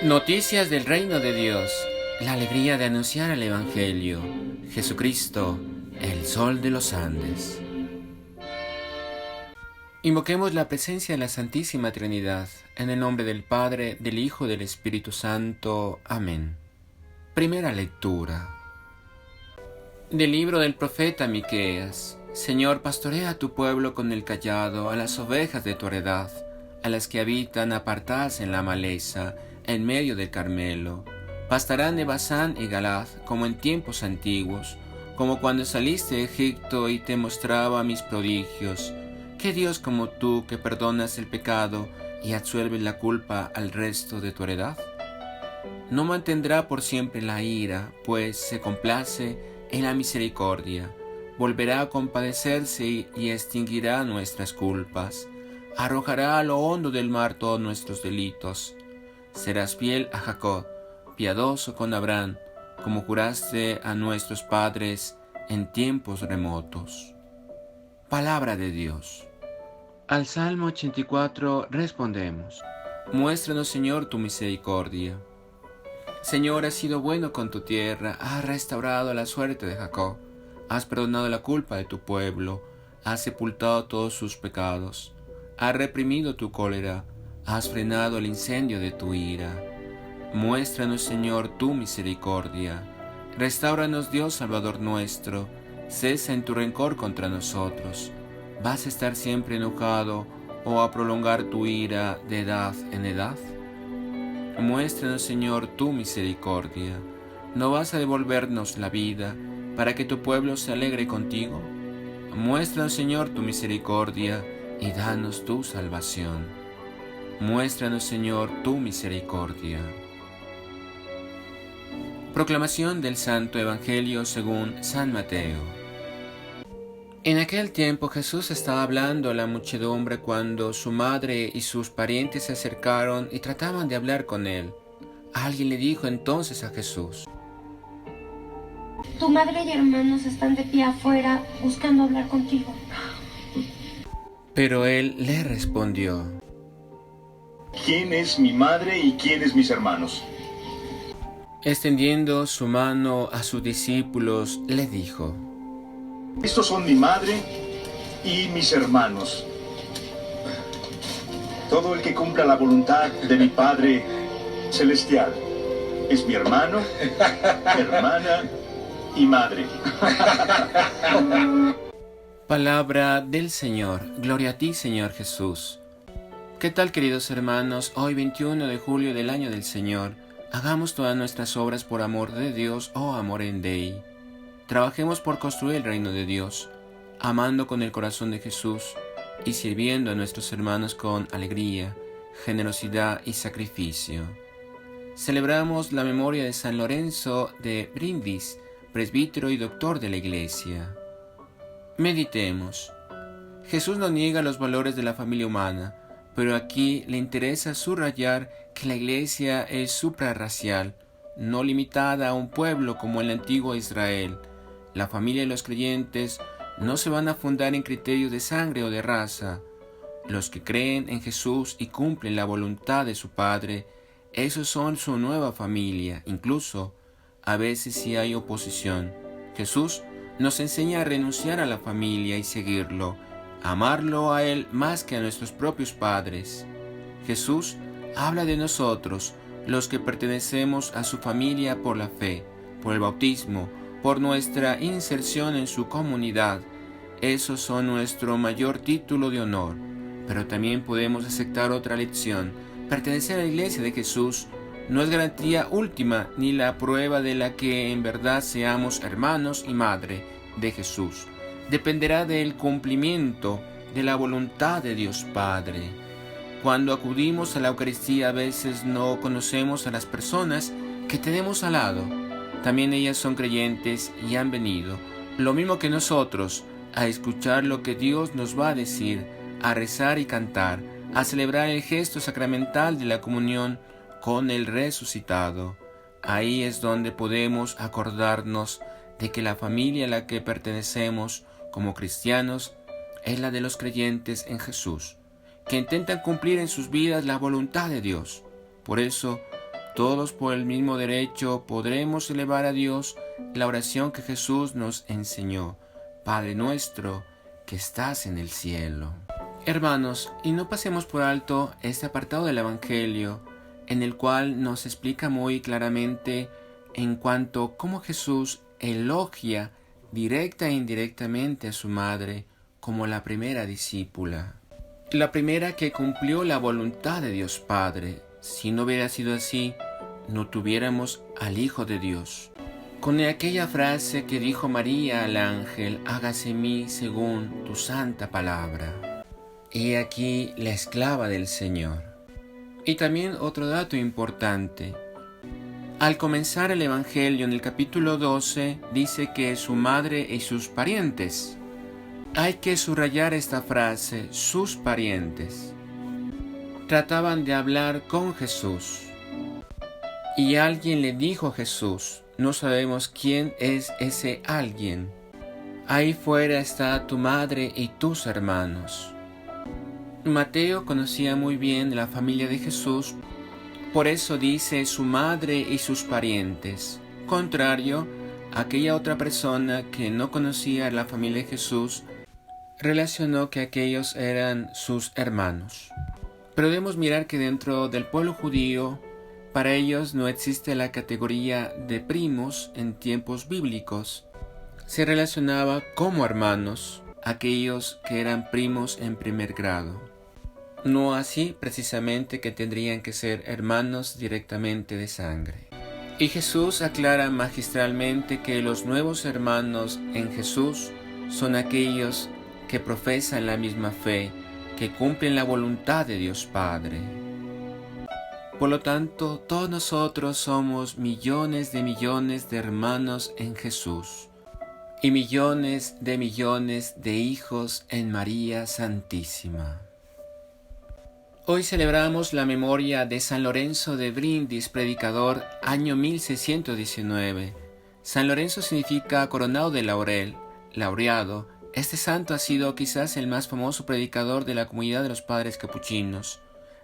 Noticias del reino de Dios. La alegría de anunciar el Evangelio. Jesucristo, el sol de los Andes. Invoquemos la presencia de la Santísima Trinidad, en el nombre del Padre, del Hijo y del Espíritu Santo. Amén. Primera lectura. Del libro del profeta Miqueas. Señor, pastorea a tu pueblo con el cayado, a las ovejas de tu heredad, a las que habitan apartadas en la maleza, en medio del Carmelo. Pastarán de Basán y Galad, como en tiempos antiguos, como cuando saliste de Egipto y te mostraba mis prodigios. ¿Qué Dios como tú, que perdonas el pecado y absuelves la culpa al resto de tu heredad? No mantendrá por siempre la ira, pues se complace en la misericordia. Volverá a compadecerse y extinguirá nuestras culpas. Arrojará a lo hondo del mar todos nuestros delitos. Serás fiel a Jacob, piadoso con Abraham, como juraste a nuestros padres en tiempos remotos. Palabra de Dios. Al Salmo 84 respondemos: Muéstranos, Señor, tu misericordia. Señor, has sido bueno con tu tierra, has restaurado la suerte de Jacob, has perdonado la culpa de tu pueblo, has sepultado todos sus pecados, has reprimido tu cólera, has frenado el incendio de tu ira. Muéstranos, Señor, tu misericordia. Restáuranos, Dios Salvador nuestro. Cesa en tu rencor contra nosotros. ¿Vas a estar siempre enojado o a prolongar tu ira de edad en edad? Muéstranos, Señor, tu misericordia. ¿No vas a devolvernos la vida para que tu pueblo se alegre contigo? Muéstranos, Señor, tu misericordia y danos tu salvación. Muéstranos, Señor, tu misericordia. Proclamación del Santo Evangelio según San Mateo. En aquel tiempo Jesús estaba hablando a la muchedumbre cuando su madre y sus parientes se acercaron y trataban de hablar con él. Alguien le dijo entonces a Jesús: Tu madre y hermanos están de pie afuera buscando hablar contigo. Pero él le respondió: ¿Quién es mi madre y quiénes mis hermanos? Extendiendo su mano a sus discípulos, le dijo: Estos son mi madre y mis hermanos. Todo el que cumpla la voluntad de mi Padre Celestial es mi hermano, hermana y madre. Palabra del Señor. Gloria a ti, Señor Jesús. ¿Qué tal, queridos hermanos? Hoy 21 de julio del año del Señor. Hagamos todas nuestras obras por amor de Dios o amor Dei. Trabajemos por construir el reino de Dios, amando con el corazón de Jesús y sirviendo a nuestros hermanos con alegría, generosidad y sacrificio. Celebramos la memoria de San Lorenzo de Brindis, presbítero y doctor de la Iglesia. Meditemos. Jesús no niega los valores de la familia humana, pero aquí le interesa subrayar que la Iglesia es suprarracial, no limitada a un pueblo como el antiguo Israel. La familia y los creyentes no se van a fundar en criterios de sangre o de raza. Los que creen en Jesús y cumplen la voluntad de su Padre, esos son su nueva familia. Incluso, a veces si hay oposición, Jesús nos enseña a renunciar a la familia y seguirlo, amarlo a Él más que a nuestros propios padres. Jesús habla de nosotros, los que pertenecemos a su familia por la fe, por el bautismo, por nuestra inserción en su comunidad. Esos son nuestro mayor título de honor. Pero también podemos aceptar otra lección. Pertenecer a la Iglesia de Jesús no es garantía última ni la prueba de la que en verdad seamos hermanos y madre de Jesús. Dependerá del cumplimiento de la voluntad de Dios Padre. Cuando acudimos a la Eucaristía a veces no conocemos a las personas que tenemos al lado. También ellas son creyentes y han venido, lo mismo que nosotros, a escuchar lo que Dios nos va a decir, a rezar y cantar, a celebrar el gesto sacramental de la comunión con el resucitado. Ahí es donde podemos acordarnos de que la familia a la que pertenecemos como cristianos es la de los creyentes en Jesús, que intentan cumplir en sus vidas la voluntad de Dios. Por eso, todos por el mismo derecho podremos elevar a Dios la oración que Jesús nos enseñó: Padre nuestro que estás en el cielo. Hermanos, y no pasemos por alto este apartado del Evangelio, en el cual nos explica muy claramente en cuanto a cómo Jesús elogia directa e indirectamente a su madre como la primera discípula, la primera que cumplió la voluntad de Dios Padre. Si no hubiera sido así, no tuviéramos al Hijo de Dios. Con aquella frase que dijo María al ángel: hágase en mí según tu santa palabra. He aquí la esclava del Señor. Y también otro dato importante. Al comenzar el Evangelio en el capítulo 12 dice que su madre y sus parientes. Hay que subrayar esta frase: sus parientes. Trataban de hablar con Jesús. Y alguien le dijo a Jesús, no sabemos quién es ese alguien: ahí fuera está tu madre y tus hermanos. Mateo conocía muy bien la familia de Jesús, por eso dice su madre y sus parientes, contrario a aquella otra persona que no conocía la familia de Jesús, relacionó que aquellos eran sus hermanos. Pero debemos mirar que dentro del pueblo judío, para ellos no existe la categoría de primos en tiempos bíblicos. Se relacionaba como hermanos aquellos que eran primos en primer grado. No así precisamente que tendrían que ser hermanos directamente de sangre. Y Jesús aclara magistralmente que los nuevos hermanos en Jesús son aquellos que profesan la misma fe, que cumplen la voluntad de Dios Padre. Por lo tanto, todos nosotros somos millones de hermanos en Jesús y millones de hijos en María Santísima. Hoy celebramos la memoria de San Lorenzo de Brindis, predicador, año 1619. San Lorenzo significa coronado de laurel, laureado. Este santo ha sido quizás el más famoso predicador de la comunidad de los padres capuchinos.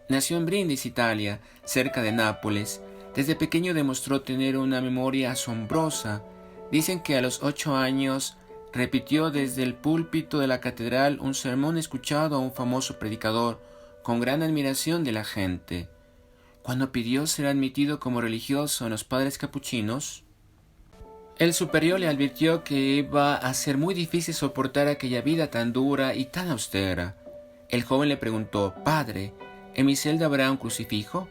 Nació en Brindis, Italia, cerca de Nápoles. Desde pequeño demostró tener una memoria asombrosa. Dicen que a los 8 años repitió desde el púlpito de la catedral un sermón escuchado a un famoso predicador, con gran admiración de la gente. Cuando pidió ser admitido como religioso en los padres capuchinos, el superior le advirtió que iba a ser muy difícil soportar aquella vida tan dura y tan austera. El joven le preguntó: «Padre, ¿en mi celda habrá un crucifijo?».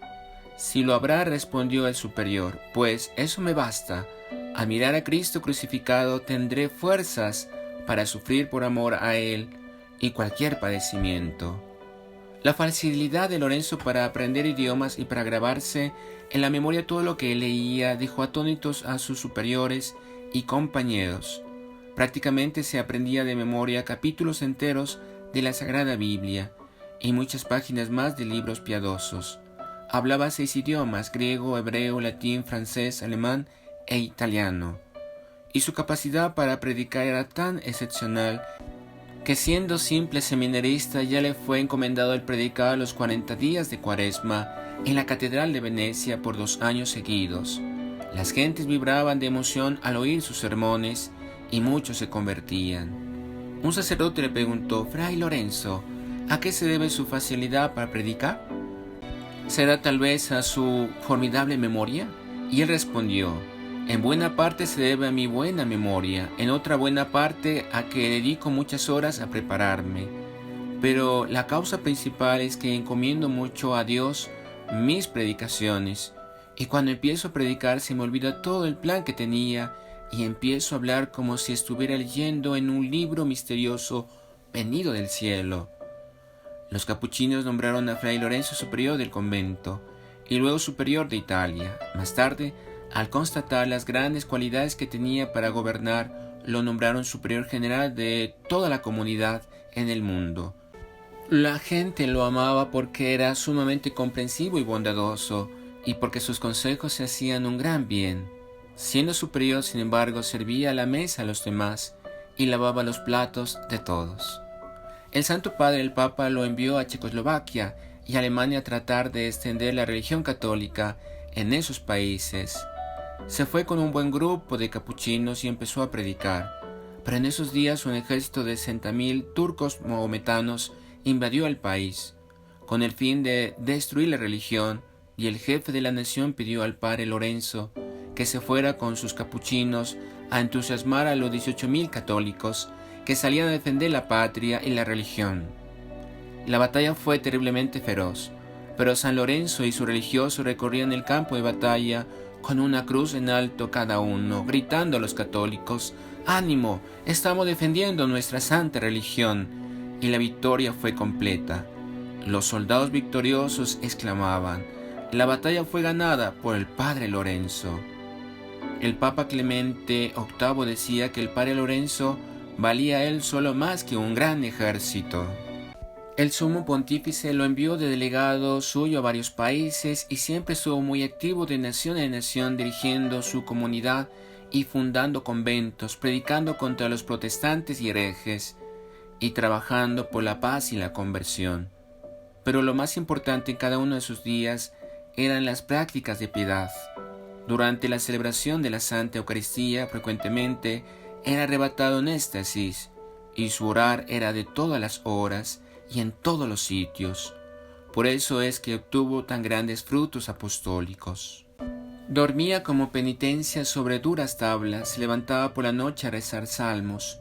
«Sí lo habrá», respondió el superior, «pues eso me basta. Al mirar a Cristo crucificado tendré fuerzas para sufrir por amor a Él y cualquier padecimiento». La facilidad de Lorenzo para aprender idiomas y para grabarse en la memoria todo lo que leía dejó atónitos a sus superiores y compañeros. Prácticamente se aprendía de memoria capítulos enteros de la Sagrada Biblia y muchas páginas más de libros piadosos. Hablaba 6 idiomas: griego, hebreo, latín, francés, alemán e italiano. Y su capacidad para predicar era tan excepcional que, siendo simple seminarista, ya le fue encomendado el predicar los 40 días de Cuaresma en la Catedral de Venecia por 2 años seguidos. Las gentes vibraban de emoción al oír sus sermones y muchos se convertían. Un sacerdote le preguntó: «Fray Lorenzo, ¿a qué se debe su facilidad para predicar? ¿Será tal vez a su formidable memoria?». Y él respondió: «En buena parte se debe a mi buena memoria, en otra buena parte a que dedico muchas horas a prepararme. Pero la causa principal es que encomiendo mucho a Dios mis predicaciones, y cuando empiezo a predicar se me olvida todo el plan que tenía y empiezo a hablar como si estuviera leyendo en un libro misterioso venido del cielo». Los capuchinos nombraron a Fray Lorenzo superior del convento y luego superior de Italia. Más tarde, al constatar las grandes cualidades que tenía para gobernar, lo nombraron superior general de toda la comunidad en el mundo. La gente lo amaba porque era sumamente comprensivo y bondadoso, y porque sus consejos se hacían un gran bien. Siendo superior, sin embargo, servía a la mesa a los demás y lavaba los platos de todos. El Santo Padre, el Papa, lo envió a Checoslovaquia y Alemania a tratar de extender la religión católica en esos países. Se fue con un buen grupo de capuchinos y empezó a predicar. Pero en esos días un ejército de 60.000 turcos mahometanos invadió el país, con el fin de destruir la religión, y el jefe de la nación pidió al padre Lorenzo que se fuera con sus capuchinos a entusiasmar a los 18.000 católicos que salían a defender la patria y la religión. La batalla fue terriblemente feroz, pero San Lorenzo y su religioso recorrían el campo de batalla con una cruz en alto cada uno, gritando a los católicos: ¡Ánimo! Estamos defendiendo nuestra santa religión. Y la victoria fue completa. Los soldados victoriosos exclamaban: la batalla fue ganada por el padre Lorenzo. El Papa Clemente VIII decía que el padre Lorenzo valía él solo más que un gran ejército. El sumo pontífice lo envió de delegado suyo a varios países y siempre estuvo muy activo de nación en nación, dirigiendo su comunidad y fundando conventos, predicando contra los protestantes y herejes y trabajando por la paz y la conversión. Pero lo más importante en cada uno de sus días eran las prácticas de piedad. Durante la celebración de la Santa Eucaristía frecuentemente era arrebatado en éxtasis, y su orar era de todas las horas y en todos los sitios. Por eso es que obtuvo tan grandes frutos apostólicos. Dormía como penitencia sobre duras tablas, se levantaba por la noche a rezar salmos.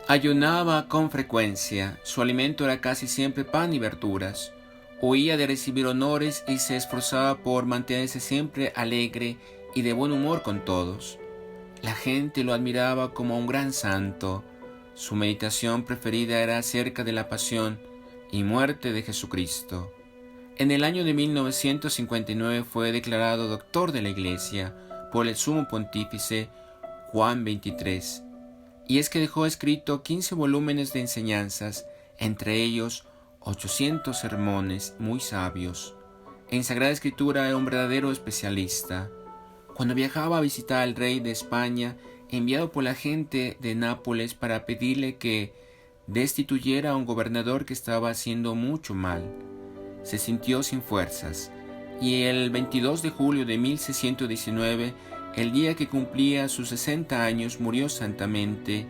Ayunaba con frecuencia, su alimento era casi siempre pan y verduras. Huía de recibir honores y se esforzaba por mantenerse siempre alegre y de buen humor con todos. La gente lo admiraba como un gran santo. Su meditación preferida era acerca de la pasión y muerte de Jesucristo. En el año de 1959 fue declarado doctor de la Iglesia por el sumo pontífice Juan XXIII, y es que dejó escrito 15 volúmenes de enseñanzas, entre ellos 800 sermones muy sabios. En Sagrada Escritura era un verdadero especialista. Cuando viajaba a visitar al rey de España, enviado por la gente de Nápoles para pedirle que destituyera a un gobernador que estaba haciendo mucho mal, se sintió sin fuerzas, y el 22 de julio de 1619, el día que cumplía sus 60 años, murió santamente.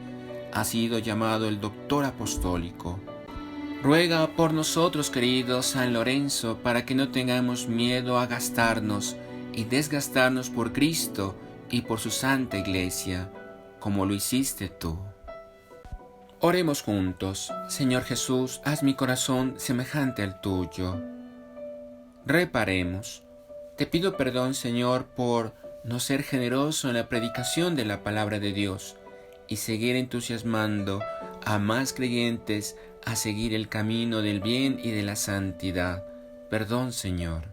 Ha sido llamado el doctor apostólico. Ruega por nosotros, querido San Lorenzo, para que no tengamos miedo a gastarnos y desgastarnos por Cristo y por su Santa Iglesia, como lo hiciste tú. Oremos juntos. Señor Jesús, haz mi corazón semejante al tuyo. Reparemos. Te pido perdón, Señor, por no ser generoso en la predicación de la palabra de Dios y seguir entusiasmando a más creyentes a seguir el camino del bien y de la santidad. Perdón, Señor.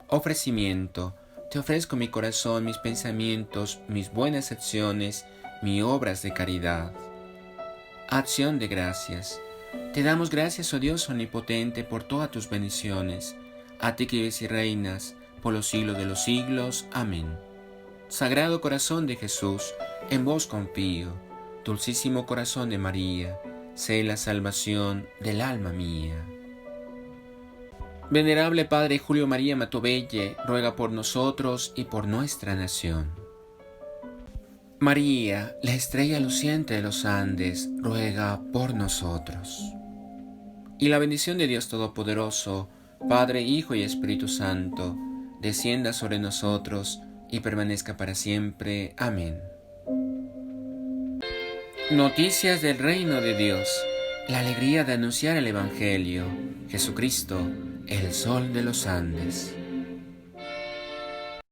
Ofrecimiento. Te ofrezco mi corazón, mis pensamientos, mis buenas acciones, mis obras de caridad. Acción de gracias. Te damos gracias, oh Dios omnipotente, por todas tus bendiciones. A ti que vives y reinas por los siglos de los siglos. Amén. Sagrado corazón de Jesús, en vos confío. Dulcísimo corazón de María, sé la salvación del alma mía. Venerable Padre Julio María Matovelle, ruega por nosotros y por nuestra nación. María, la estrella luciente de los Andes, ruega por nosotros. Y la bendición de Dios Todopoderoso, Padre, Hijo y Espíritu Santo, descienda sobre nosotros y permanezca para siempre. Amén. Noticias del reino de Dios. La alegría de anunciar el Evangelio. Jesucristo, el sol de los Andes.